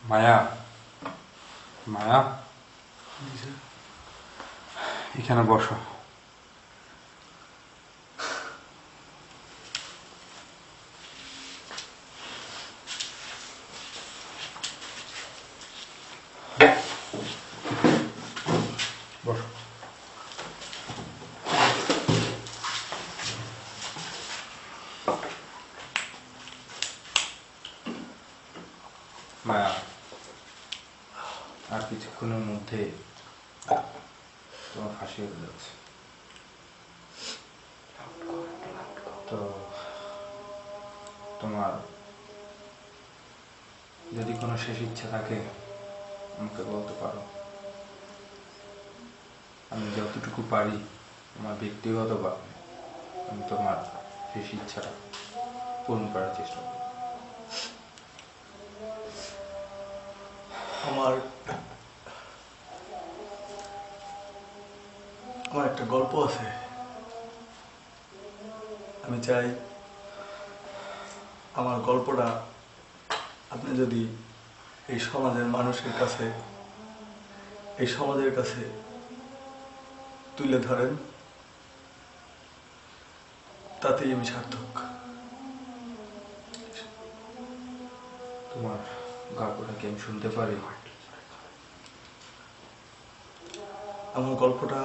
মায়া, মায়া, এখানে বসো। বসো। মায়া, আর কিছুক্ষণের মধ্যে তোমার ফাঁসি হতে যাচ্ছে। তো তোমার যদি কোনো শেষ ইচ্ছা থাকে আমাকে বলতে পারো। আমি যতটুকু পারি আমার ব্যক্তিগতভাবে আমি তোমার শেষ ইচ্ছাটা পূরণ করার চেষ্টা করি। আমার একটা গল্প আছে। আমি চাই আমার গল্পটা আপনি যদি এই সমাজের মানুষের কাছে, এই সমাজের কাছে তুলে ধরেন, তাতেই আমি সার্থক। তোমার গল্পটা কি আমি শুনতে পারি? আমার গল্পটা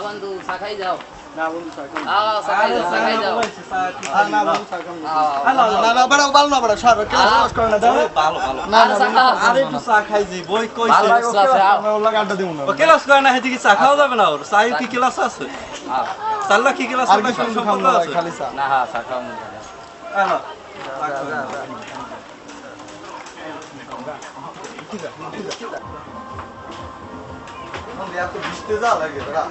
বন্ধু শাখাই যাও। না বন্ধু সাইকেল শাখাই যাও। না বন্ধু সাইকেল না বড় ভালো না বড় সর ক্লাস করে না দাও ভালো ভালো না আরে একটু চা খাই যাই বই কইছে আমরা ওলা গাড্ডা দেব না ক্লাস করে না হেদিকে চা খাওয়া যাবে না ওর চাই কি ক্লাস আছে সাল্লা কি ক্লাস আছে সম্পর্ক আছে খালি চা না হ্যাঁ চা খাও না হ্যালো বন্ধু এত ভিজতে যা লাগে বড়া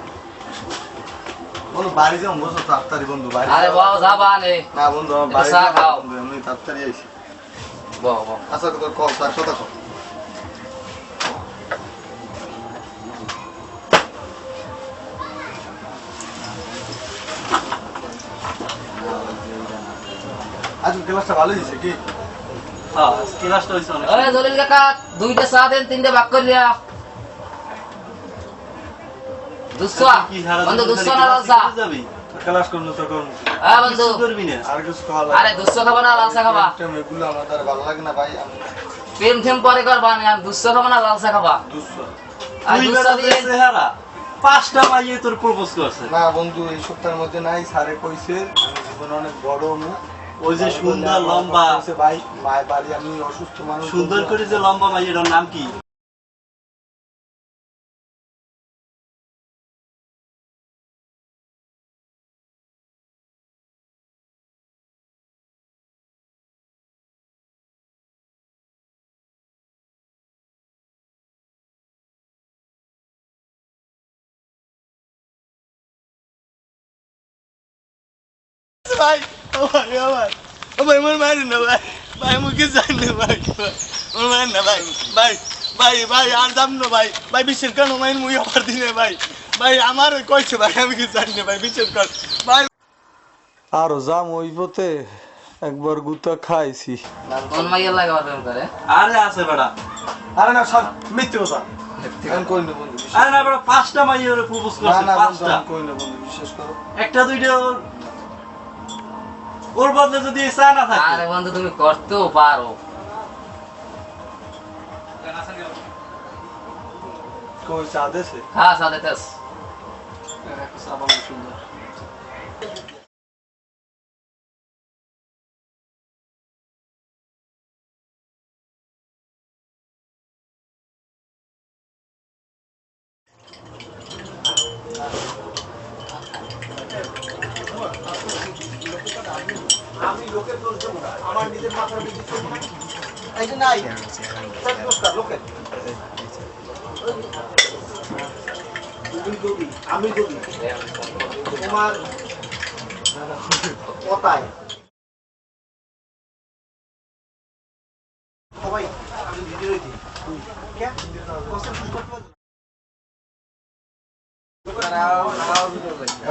বন্ধু বাড়ি যাও বসো তাড়াতাড়ি বন্ধু বাড়ি আরে বাও যাবা নে না বন্ধু আমার বাড়ি চা খাও বন্ধু আমি তাড়াতাড়ি আইছি বাও বাও আচ্ছা তোর কল চা কথা কও আজ ক্লাসটা ভালো হয়েছে কি হ্যাঁ ক্লাসটা হয়েছে অনেক আরে জলিল কাকা দুইটা চা দেন তিনটা ভাগ করে দিয়া দুসা বন্ধু দুসা না লাল চা যাবি ক্লাস করব তো করব হ্যাঁ বন্ধু করবি না আর কিছু খাওয়া আরে দুসা খাবা না লাল চা খাবা এগুলো আমার ভালো লাগে না ভাই আমি প্রেম থেম পরে করবা না দুসা খাবা না লাল চা খাবা আর তুই দুসা দিয়ে চেহারা পাঁচটা মাইয়ে তোর প্রপোজ করছে না বন্ধু এই সপ্তাহের মধ্যে নাই স্যারে কইছে আমি জীবনে অনেক বড় মু ওই যে সুন্দর লম্বা ভাই মায়ের বাড়ি আমি অসুস্থ মানুষ সুন্দর করে যে লম্বা মাইয়ের নাম কি ভাই ও ভাই ও ভাই ও ভাই মোর মার না ভাই ভাই মুকে জান না ভাই মোর মার না ভাই ভাই ভাই ভাই আর দাম না ভাই ভাই বিশের কেন মাইন মুই অফার দিনে ভাই ভাই আমার কইছে ভাই আমি কি জানি না ভাই বিশের কর ভাই আর জাম ওইবতে একবার গুতা খাইছি কোন মাইয়া লাগাবা তুমি করে আরে আছে বড়া আরে না সব মিথ্যে কথা আমি কই না বন্ধু আরে না বড়া পাঁচটা মাইয়ের প্রপোজ করছে পাঁচটা কই না বন্ধু বিশ্বাস করো একটা দুইটা ওর বদলে যদি চা না থাকে আরে বন্ধু তুমি করতেও পারো কই চা দেছে হ্যাঁ সাথে তেস একটা চা বানানো সুন্দর লোকের দোষ দেবো না আমার নিজের মাথার বিদ্যুৎ চলবে না এই যে নাই স্যার পুরস্কার লোকের আমি যদি তোমার কথায় সবাই আমি ভিডিও দিই কে কোশ্চেন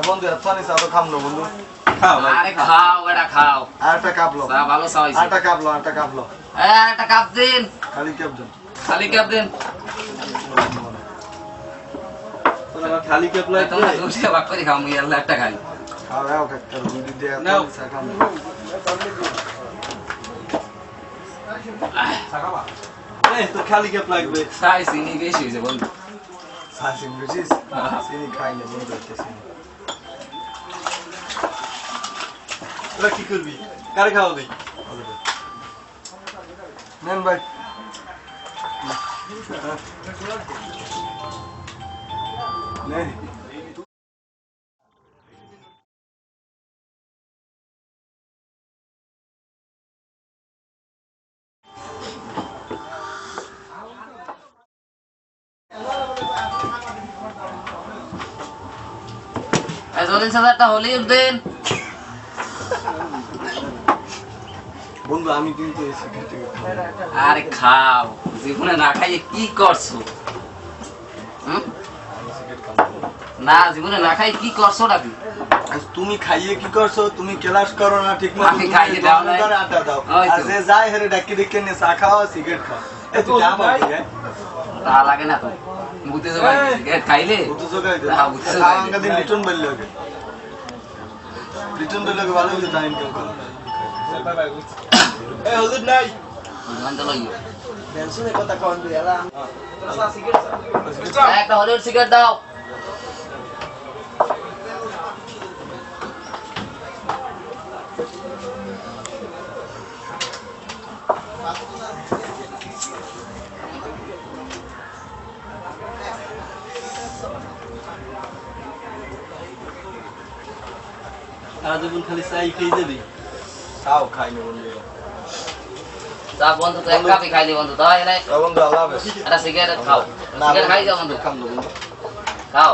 বন্ধু পানি চা তো খাম না বন্ধু আরে খাও এটা খাও আরেকটা কাপ লো চা ভালো চা হইছে আরেকটা কাপ লো আরেকটা কাপ লো একটা কাপ দিন খালি কাপ দেন খালি কাপ দিন খালি কাপ লাই তোমরা দুইটা ভাগ করে খাও মুই আল্লাহ একটা খাই খাও দাও কাকা দুই দিয়ে নাও। চা খাম এই তো খালি কাপ লাগবে চাই চিনি বেশি হইছে বন্ধু সাসিম বুঝিস চিনি খাই না বন্ধু দেখতেছি তোরা কি করবি কারে খাওয়াবি নেন ভাই নে এই জলিন সাদারটা হলিউড দিন বন্ধু আমি কিন্তু এই সিগারেট আরে খাও জীবনে না খাইয়ে কি করছো হুম? না জীবনে না খাই কি করছো নাকি তুমি খাইয়ে কি করছো তুমি ক্লাস করো না ঠিক মতো আমি খাইয়ে দাও নাই। আটা দাও ওই তো। আর যে যায় হেরে ডাকি ডেকে নে চা খাও সিগারেট খাও এই তো দাম আছে তা লাগে না তো বুঝতে তো পারি সিগারেট খাইলে বুঝতে জোগাই দে না, বুঝতে জোগাই খাওয়া দে। আঙ্গা দিন লিটন বললে ওকে লিটন বললে ভালো হইছে টাইম কেউ করো এই হুজুর নাই বুঝলাম তো লইও টেনশনে কথা কোন দিলা একটা হলিউড সিগারেট দাও সারা জীবন খালি চাই খেয়ে যাবি চাও খাই না বন্ধু তা বন্ধু তো এক কাপই খাইলি বন্ধু দাও এনে বন্ধু আল্লাহ হাফেজ একটা সিগারেট খাও সিগারেট খাই যাও বন্ধু খাম না বন্ধু খাও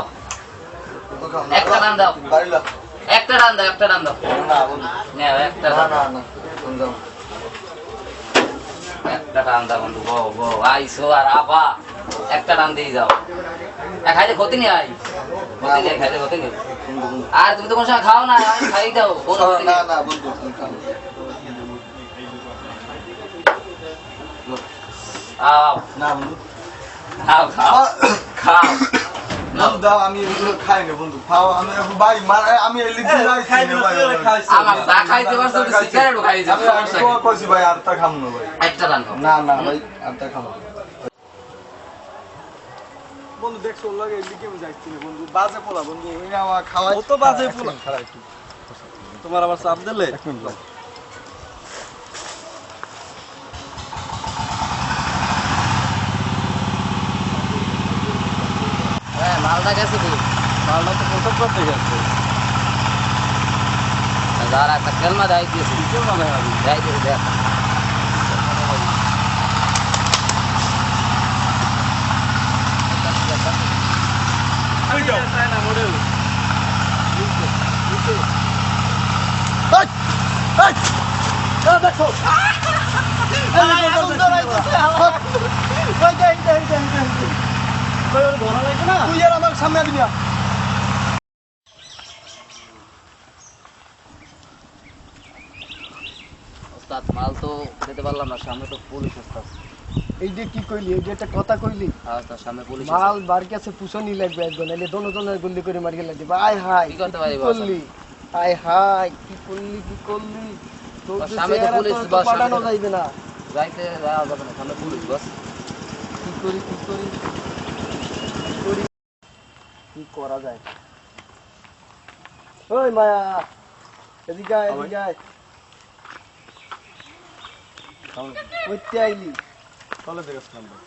তো খাম একটা টান দাও বাড়িলা একটা টান দাও একটা টান দাও না বন্ধু নাও একটা না টান না দাও না বন্ধু একটা টান দাও বন্ধু গো গো আইসো আর আপা একটা টান দিয়ে যাও খাইলে ক্ষতি নেই আই ক্ষতি নেই খাইলে ক্ষতি নেই আর তুমি তো কোনো সময় খাও না আমি খাই দাও কোনো ক্ষতি না নেই না বন্ধু তুমি খাও খাও না বন্ধু খাও খাও খাও বন্ধু দাও আমি এগুলো খাই না বন্ধু খাও আমি ভাই আমি এলিজি খাই না ভাই আমার চা খাইতে পারছো তো সিগারেটও খাই যাও সমস্যা আমি কি? কইছি ভাই আর তা খাম না ভাই একটা টান খাও না না ভাই আর তা খাম বন্ধু দেখছো লাগে এদিকে আমি যাইছি না বন্ধু বাজে পোলা বন্ধু এরা আমার খাওয়াই ও তো বাজে পোলা। তোমার আবার চাপ দিলে এক মিনিট ভাই হ্যাঁ মালদা গেছে কি মালটা তো প্রথম করতে গেছে যারা একটা খেলনা যাই দিয়েছে কেউ না ভাই আমি যাই দিয়েছে দেখ না মডেল তুই আর আমার সামনে দিবি না ওস্তাদ মাল তো দিতে পারলাম না সামনে তো পুলিশ ওস্তাদ এইটা কি কইলি এইটা একটা কথা কইলি হ্যাঁ ওস্তাদ সামনে পুলিশ মাল বার কাছে পুষনি লাগবে একজন এলে দোনোজনের গুলি করে মারি গেলে দিবা আয় হাই কি করতে পারি কি বল? করলি আয় হাই কি করলি তোর বাস, যে সামনে তো চেহারা পুলিশ, তোর তো বাস, পাঠানো সামনে তো- যাইবে না যাইতে যাওয়া যাবে না সামনে পুলিশ বস কি করি কি করা যায় ওই মায়া এদিকে আয় এদিকে আয় কইতে আইলি চলে দেখছিলাম ভাই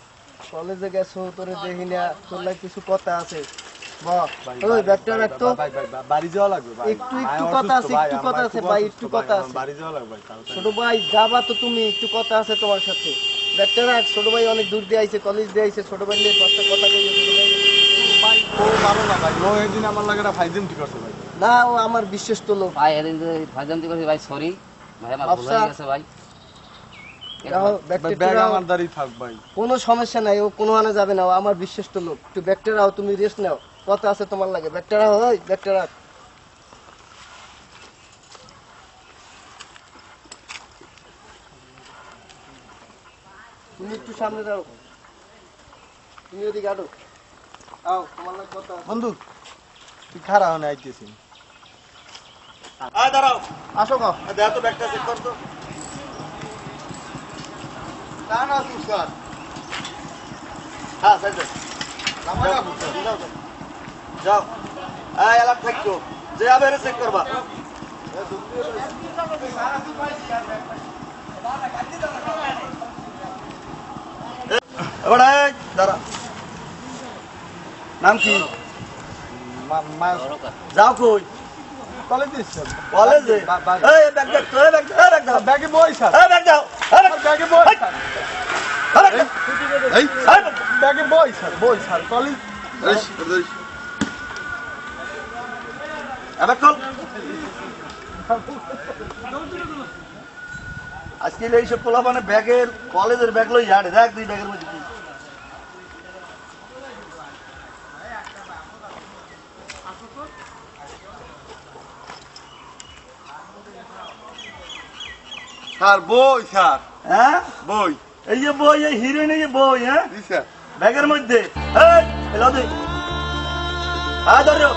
কলেজে গেছো তোরে দেখি না তোর লাগে কিছু কথা আছে বাহ ওই ব্যাগটা রাখ তো। ভাই বাড়ি যাওয়া লাগবে ভাই। একটু ভাই, কথা আছে, অসুস্থ ভাই, একটু আমার কথা ভাই আছে খুব ভাই, অসুস্থ একটু ভাই, কথা আমার আছে। বাড়ি যাওয়া লাগবে ভাই, তাড়াতাড়ি। ছোট ভাই যাবা তো তুমি, একটু কথা আছে তোমার সাথে। ব্যাগটা রাখ, ছোট ভাই অনেক দূর দিয়ে আইছে, কলেজ দিয়ে আইছে, ছোট ভাই নিয়ে দশটা কথা কইছে ছোট ভাই। ভাই ও ভালো না ভাই, ও এদিন আমার লাগে না ফাইজিম ঠিক আছে ভাই। না ও আমার বিশ্বস্ত লোক। ভাই এদিন যে ফাইজান্তি করছি ভাই, সরি ভাই, আমার ভুল হয়ে গেছে ভাই। রাখো, ভাই ব্যাগটা ব্যাগ রাখো। আমার দাঁড়িয়ে থাক ভাই। কোনো সমস্যা নাই, ও কোনো আনে যাবে না, ও আমার বিশ্বস্ত লোক। একটু ব্যাগটা রাখো, তুমি রেস্ট নাও, কথা আছে তোমার লাগে। ব্যাগটা রাখো, ওই ব্যাগটা রাখ। তুমি একটু সামনে দাও, তুমি ওদিকে আটো। আও, তোমার লাগে কথা আছে। বন্ধু তুই খারাপ হনে আইতেছিস। আয় দাঁড়াও, আসো গো। দেখ তো ব্যাগটা চেক কর তো। না না সুস্যার, হ্যাঁ সাইড লামাটা যাও। আয় এলাক থাকতো যে আবে চেক করবা। এবার দাঁড়া, নাম কি? যাও কই? কলেজে এসেছেন? কলেজে? এই ব্যাগ দেখ তো, এই ব্যাগ দাও, এই ব্যাগ দাও, ব্যাগে বই স্যার, এই ব্যাগ দাও, এই ব্যাগ ব্যাগে বই স্যার, এই ব্যাগে বই স্যার কলেজ। ব্যাগ খোল। আজকে এইসব পোলা মানে ব্যাগের, কলেজের ব্যাগ লই যাড়ে, দেখ তুই ব্যাগের মধ্যে কি। স্যার বই স্যার, হ্যাঁ বই। এই যে বই, এই হিরোইন, এই যে বই, হ্যাঁ জি স্যার। ব্যাগের মধ্যে। এই এলো দে, আয় ধরো।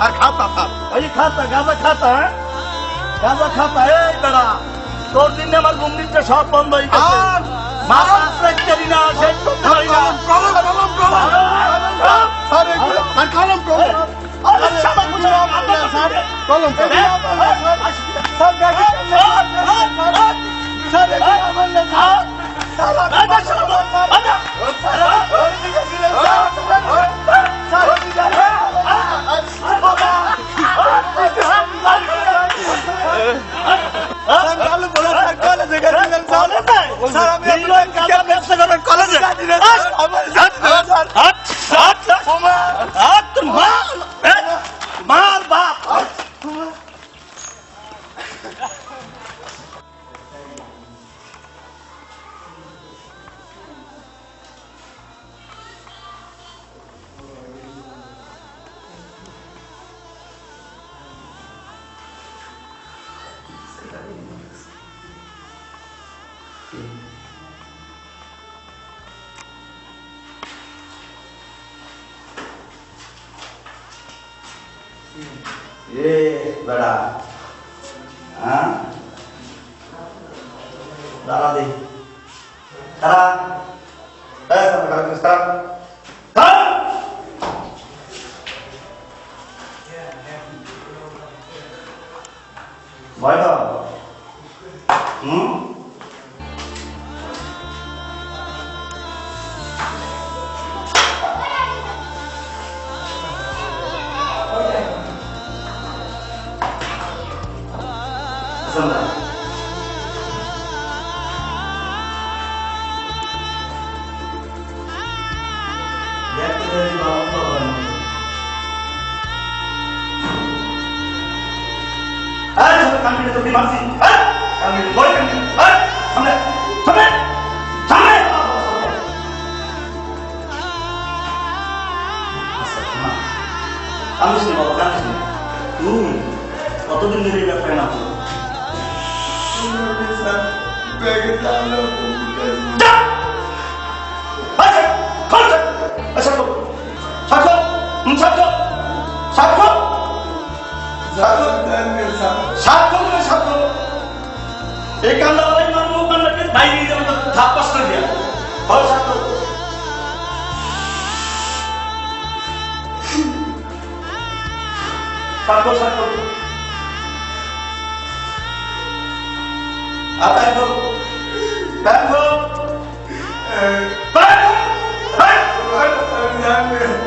আর খাতা স্যার। ওই যে খাতা, গাঁজা খাতা, হ্যাঁ গাঁজা খাতা। এই বেড়া, তোর দিন আমার মন্দিরটা সব বন্ধ হয়ে গেছে। মাথা রাখতে না, শেষ করতে পারি না। আরে শালা বুঝো, আমরা স্যার কলম মার বাপ। এ বেড়া, হ্যাঁ দাঁড়া দে, দাঁড়া, ভয় পাও? কতদিন ধরে এই ব্যাপারে না এই কান্দা মারবো, কান্দাকে বাইরে নিয়ে যাবো, ধাপ পাস করে দিয়া সাক্ষ্য। সাক্ষ্য সাক্ষ্য ব্যাংক ব্যাংক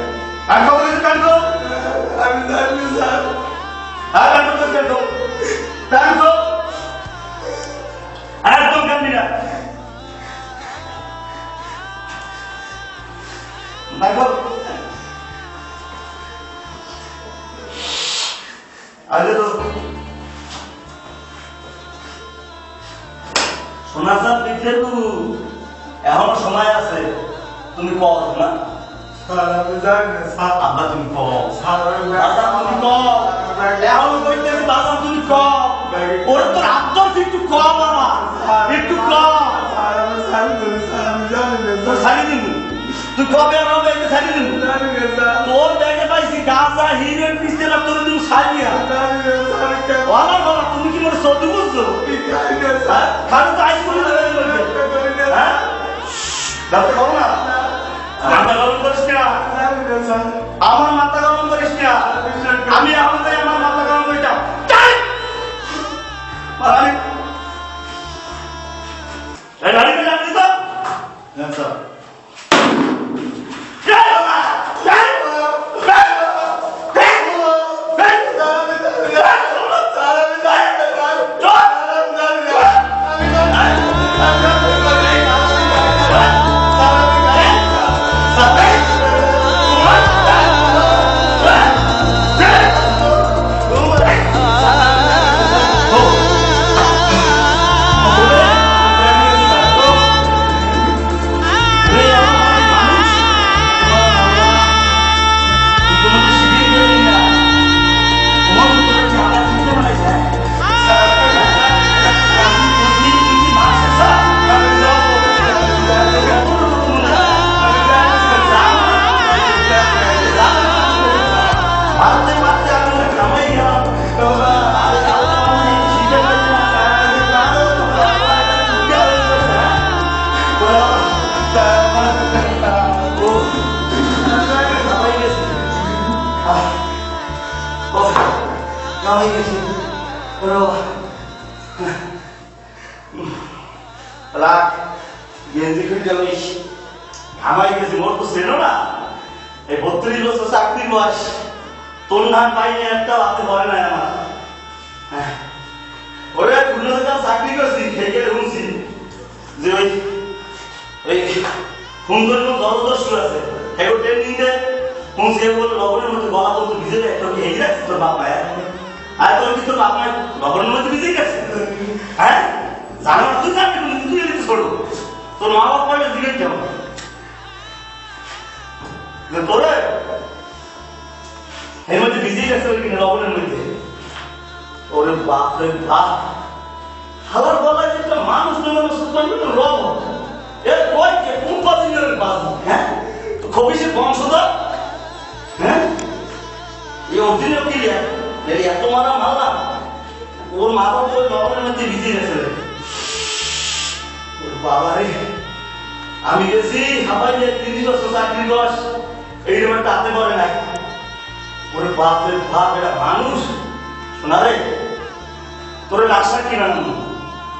আর কত কিছু কাটবো আমি জানি স্যার আর কাটবো কাটবো কাটবো একদম কাটবি না মাইকেল আগে তো শোনা স্যার পিঠে এখনো সময় আছে তুমি কও না স্যার আমি জানি না স্যার আব্বা তুমি কও স্যার দাদা তুমি কও এখন কইতেছি দাদা তুমি কও ওরে তোর আত্মর একটু কও বাবা একটু কও স্যার আমি জানি না তো সারি দিন তুই কবে হবে এটা সারি দিন জানি না স্যার তোর ব্যাগে পাইছি গাঁজা হিরোইন পিস্তল তোর দিন সারিয়া জানি না স্যার ওলা বাবা তুমি কি মোর সত্যি বলছো জানি না স্যার খালি তো আইস করে হ্যাঁ দাঁড়াতে পারো না মাথা গরম করিস না আমার মাথা গরম করিস না আমি এখন যাই আমার মাথা গরম করে যাও গাড়িকে জানি তো হ্যাঁ স্যার রাখ গেঞ্জি খুঁজে লইস ঘামাই গেছি মোর তো ছিল না এই 32 বছর চাকরির বয়স তোর নাম পাইনি একটা হাতে ভরে নাই আমার ওরে পুরো চাকরি করছি খেয়ে শুনছি যে ওই সুন্দর জলদস্যু আছে এখন ট্রেনিং দেয় শুনছি বলে লবণের মধ্যে গলা বলতে ভিজে যায় তোর এই রাখছি তোর বাপ মায়ের আর তোর কি তোর বাপ মায়ের লবণের মধ্যে ভিজে গেছে হ্যাঁ জানো তুই চাকরি করলি তুই এদিকে ছোড়ো তোর মা বাপ মায়ের দিকে যাও তোরে এর মধ্যে ভিজে গেছে ওই কিনা লবণের মধ্যে ওরে বাপ রে বাপ হালার গলায় যেটা মানুষ মানুষ তো রব এর কয় কে কোন পাতিনের বাজু হ্যাঁ তো খবিসের বংশধর হ্যাঁ এই অর্জুনের কি রে এত মারা মারলাম ওর মা বাবা ওই লবণের মধ্যে ভিজে গেছে বাবা রে আমি গেছি হাবাই যে 30 বছর চাকরি বয়স এইরকম একটা হাতে পড়ে নাই ওরে বাপ রে বাপ এটা মানুষ শোনা রে তোর রাস্তা কিনা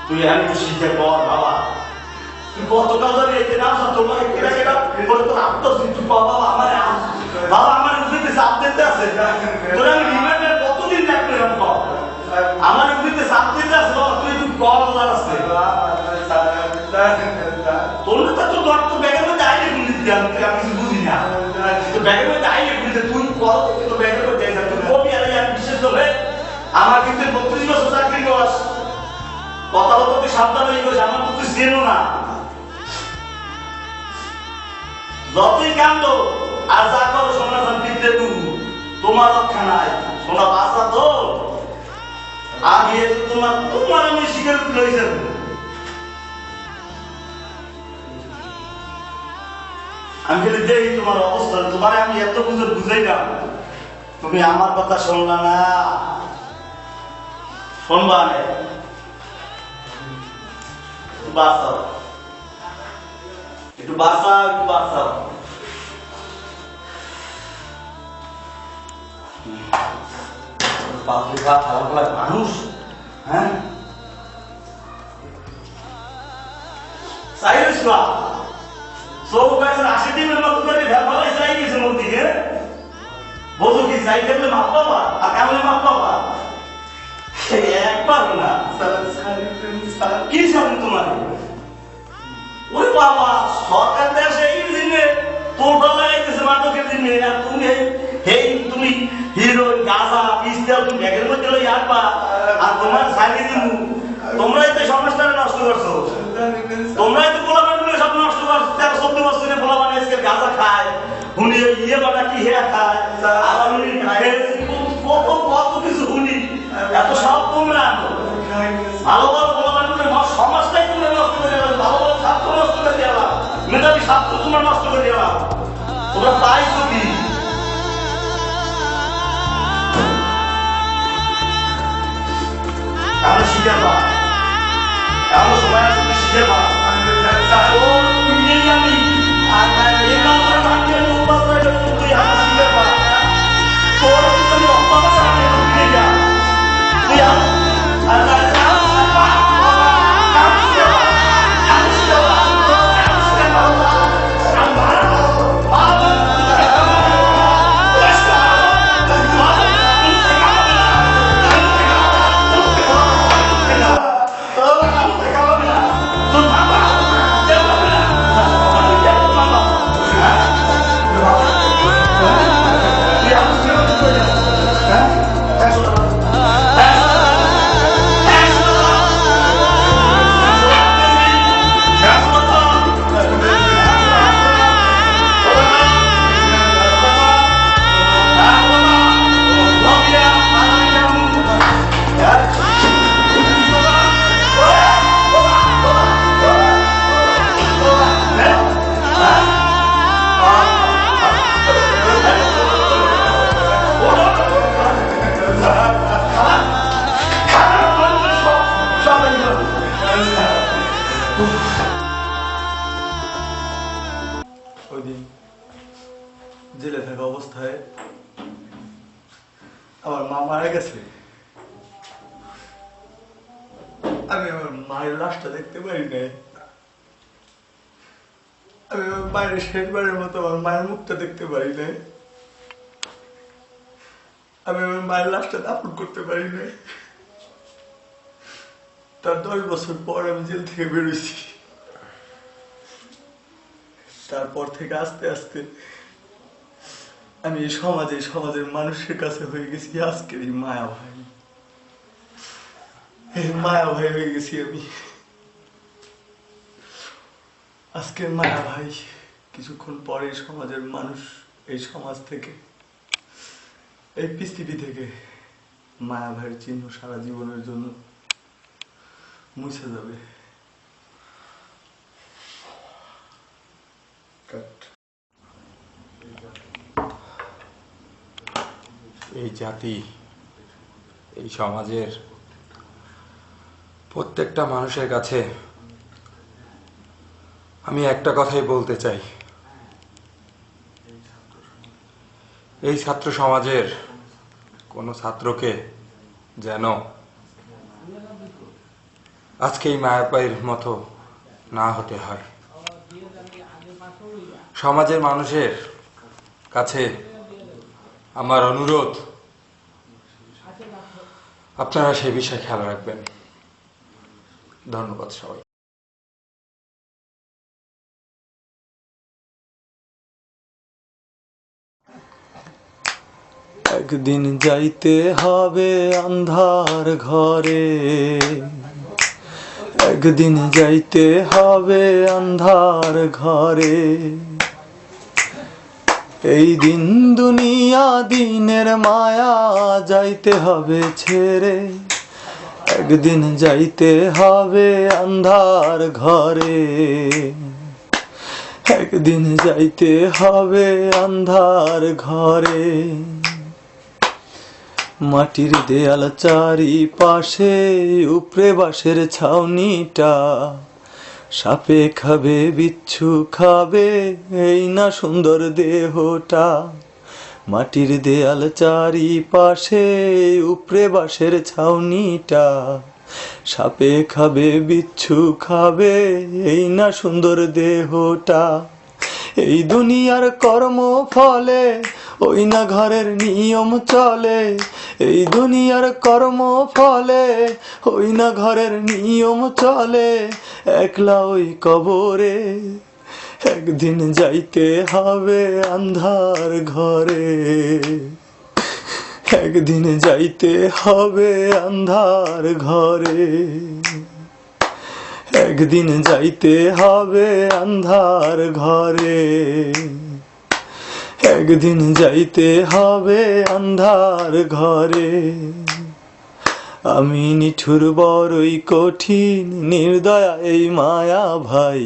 তুই আমি একটু শিখে কর বাবা তুই কতকাল ধরে এতে নাম তোমার কেটা কেটা বলে তোর আত্মসিদ্ধি বাবা আমার বাবা আমার উদ্ভিদে চাপ দিতে আছে তোর আমি রিমান্ডে কতদিন রাখবে আমার উদ্ভিদে চাপ দিতে আছে তুই একটু কল আছে তোর তো তোর ব্যাগের মধ্যে আইলে খুলে দিতে আমি কিছু বুঝি না তোর ব্যাগের মধ্যে আইলে খুলে তুই কল তোর ব্যাগের মধ্যে তুই কবি আর বিশেষ হবে আমার কিন্তু 32 বছর চাকরি বয়স কথা বলতে তুই সাবধান হয়ে গেছিস আমার তো তুই চেনো না যতই কান্দ আর যা করো সমাধান দিতে তোমার রক্ষা নাই শোনা বাসা তো আগে তোমার আমি শিখে লইছেন আমি খালি দেখি তোমার অবস্থা তোমার আমি এত বুঝে বুঝাইলাম তুমি আমার কথা শুনলা না শুনবা না বাঁচাও একটু বাঁচাও একটু বাঁচাও বাপরে বাপ খারাপ মানুষ হ্যাঁ সাইলেন্স বা সব কাছে 80 দিনের মতো করে ভেপালাই চাই গেছে মোর দিকে বধু কি চাই দেখলে মাপ পাবা আর কেমন মাপ পাবা একবার না কি জানি তোমার ওই বাবা সরকার দেশে এই দিনে টোটাল লাগাইতেছে মাদকের দিনে আর তুমি তুমি হিরোইন গাঁজা পিস্তাল তুমি ব্যাগের মধ্যে লই আসবা আর তোমার সাইডে দিমু তোমরাই তো সমাজটাকে নষ্ট করছো তোমরাই তো পোলাপানগুলো সব নষ্ট করছো 13-14 বছরে পোলাপান আজকে গাঁজা খায় হুনি ইয়ে বাটা কি হে খায় আর আমি কত কত কিছু হুনি এত সব তোমরা ভালো ভালো পোলাপানগুলো সমাজটাই তোমরা নষ্ট করে গেলাম ভালো ভালো ছাত্র নষ্ট করে গেলাম মেধাবী ছাত্র তোমরা নষ্ট করে গেলাম তোমরা পাইছো কি আমরা শিখে পা এমন সময় আছে তুমি শিখে পা ও তুমি আমি এই কাজটা থাকলে তোমার করে তুই আমরা শিখে পা তোর তুমি অপমান করে তুমি যা তুই জেলে থাকা অবস্থায় আমার মা মারা গেছে আমি আমার মায়ের লাশটা দেখতে পারি নাই আমি আমার মায়ের শেষবারের মতো আমার মায়ের মুখটা দেখতে পারি নাই আমি আমার মায়ের লাশটা দাফন করতে পারি নাই তার 10 বছর পর আমি জেল থেকে বেরোইছি তারপর থেকে আস্তে আস্তে আমি সমাজের মানুষের কাছে হয়ে গেছি আজকের এই মায়া ভাই হয়ে গেছি আমি আজকের মায়া ভাই কিছুক্ষণ পরে সমাজের মানুষ এই সমাজ থেকে এই পৃথিবী থেকে মায়া ভাইয়ের চিহ্ন সারা জীবনের জন্য মুছে যাবে এই জাতি এই সমাজের প্রত্যেকটা মানুষের কাছে আমি একটা কথাই বলতে চাই এই ছাত্র সমাজের কোনো ছাত্রকে যেন আজকে এই মায়াপাইয়ের মতো না হতে হয় সমাজের মানুষের কাছে আমার অনুরোধ আপনারা সেই বিষয়ে খেয়াল রাখবেন ধন্যবাদ সবাই একদিন যাইতে হবে আন্ধার ঘরে একদিন যাইতে হবে আন্ধার ঘরে এই দিন দুনিয়া দিনের মায়া যাইতে হবে ছেড়ে একদিন যাইতে হবে আন্ধার ঘরে একদিন যাইতে হবে আন্ধার ঘরে মাটির দেয়াল চারিপাশে উপরে বাঁশের ছাউনিটা সাপে খাবে বিচ্ছু খাবে এই না সুন্দর দেহটা মাটির দেয়াল চারিপাশে উপরে বাঁশের ছাউনিটা সাপে খাবে বিচ্ছু খাবে এই না সুন্দর দেহটা এই দুনিয়ার কর্ম ফলে ওই না ঘরের নিয়ম চলে, এই দুনিয়ার কর্ম ফলে ওই না ঘরের নিয়ম চলে, একলা ওই কবরে একদিন যাইতে হবে আন্ধার ঘরে, একদিন যাইতে হবে আন্ধার ঘরে, একদিন যাইতে হবে আন্ধার ঘরে, একদিন যাইতে হবে আন্ধার ঘরে। আমি নিঠুর বড়ই কঠিন নির্দয়া এই মায়া ভাই,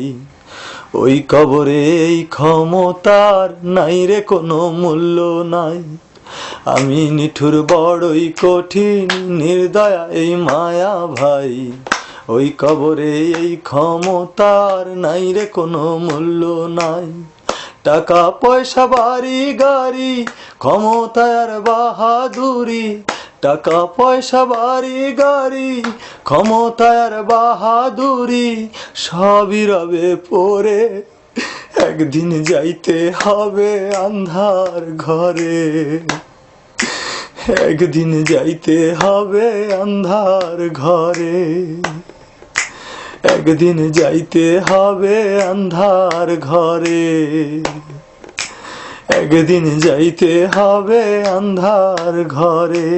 ওই কবরে এই ক্ষমতার নাই রে কোনো মূল্য নাই। আমি নিঠুর বড়ই কঠিন নির্দয়া এই মায়া ভাই, ওই কবরে এই ক্ষমতার নাই রে কোনো মূল্য নাই। টাকা পয়সা বাড়ি গাড়ি ক্ষমতার বাহাদুরি, টাকা পয়সা বাড়ি গাড়ি ক্ষমতার বাহাদুরি সবই রবে পড়ে, একদিন যাইতে হবে আন্ধার ঘরে, একদিন যাইতে হবে আন্ধার ঘরে, একদিন যাইতে হবে আন্ধার ঘরে, একদিন যাইতে হবে আন্ধার ঘরে।